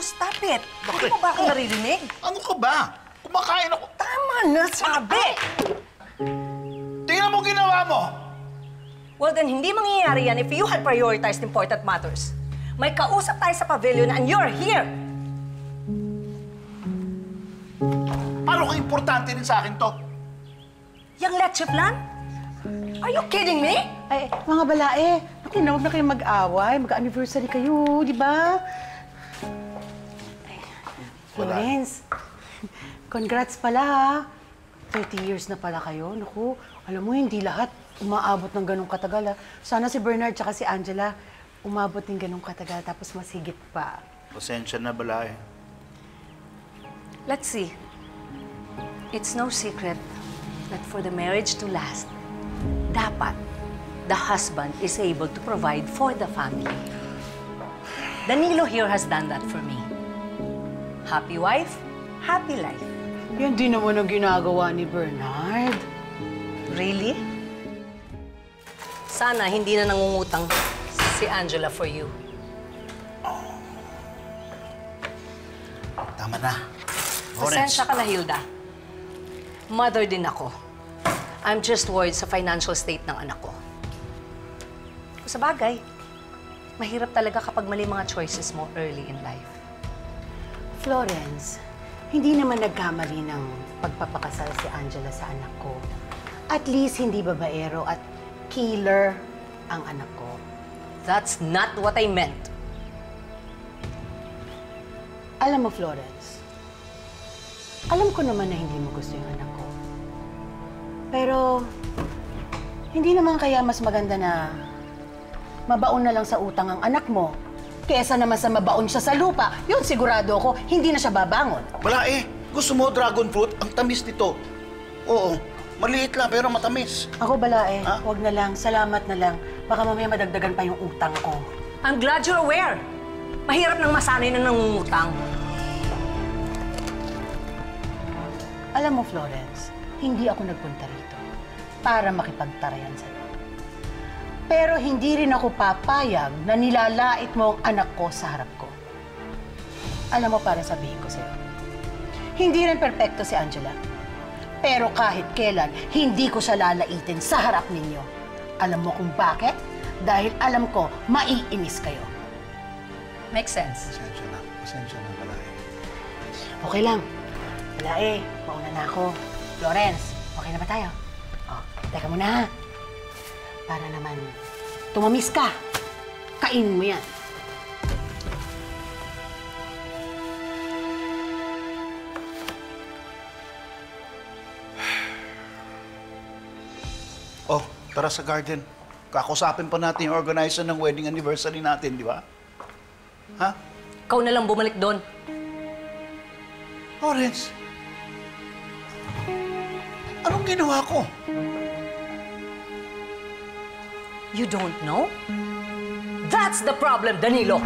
stop it. Hindi Bakit? mo ba ako naririnig? Ano ka ba? Kumakain ako. Tama na, sabi! Tingnan mo ginawa mo! Well, then, hindi mangyayari yan if you had prioritized important matters. May kausap tayo sa pavilion and you're here! Paano kung importante rin sa akin to? Yung leche plan? Are you kidding me? Ay, mga balae, naku na, huwag na kayong mag-away. Mag-anniversary kayo, di ba? Florence, congrats pala ha. 30 years na pala kayo. Naku, alam mo, hindi lahat umaabot ng ganong katagal ha. Sana si Bernard tsaka si Angela umabot ng ganong katagal tapos mas higit pa. Pasensya na, Balay. Let's see. It's no secret that for the marriage to last, dapat the husband is able to provide for the family. Danilo here has done that for me. Happy wife, happy life. Yan din naman ang ginagawa ni Bernard. Really? Sana hindi na nangungutang si Angela for you. Tama na. Pasensya ka na, Hilda. Mother din ako. I'm just worried sa financial state ng anak ko. Sa bagay, mahirap talaga kapag mali mga choices mo early in life. Florence, hindi naman nagkamali ng pagpapakasal si Angela sa anak ko. At least hindi babaero at killer ang anak ko. That's not what I meant. Alam mo, Florence, alam ko naman na hindi mo gusto yung anak ko. Pero, hindi naman kaya mas maganda na mabaon na lang sa utang ang anak mo kesa naman sa mabaon siya sa lupa. Yun, sigurado ako, hindi na siya babangon. Balay, gusto mo dragon fruit? Ang tamis nito. Oo, maliit lang pero matamis. Ako, Balae, Ha? wag na lang, salamat na lang. Baka mamaya madagdagan pa yung utang ko. I'm glad you're aware. Mahirap nang masanay na nangungutang. Alam mo, Florence, hindi ako nagpunta rito para makipagtarayan sa'yo. Pero hindi rin ako papayag na nilalait mo ang anak ko sa harap ko. Alam mo, para sabihin ko sa'yo, hindi rin perpekto si Angela. Pero kahit kailan, hindi ko siya lalaitin sa harap ninyo. Alam mo kung bakit? Dahil alam ko, maiinis kayo. Makes sense. Pasensya na, Balay. Okay lang. Balae, mauna na ako. Florence, okay na ba tayo? Oh, teka muna ha. Para naman tumamis ka. Kainin mo yan. Oh, tara sa garden. Kakusapin pa natin yung organizer ng wedding anniversary natin, di ba? Ha? Ikaw na lang bumalik doon. Lawrence, anong ginawa ko? You don't know? That's the problem, Danilo.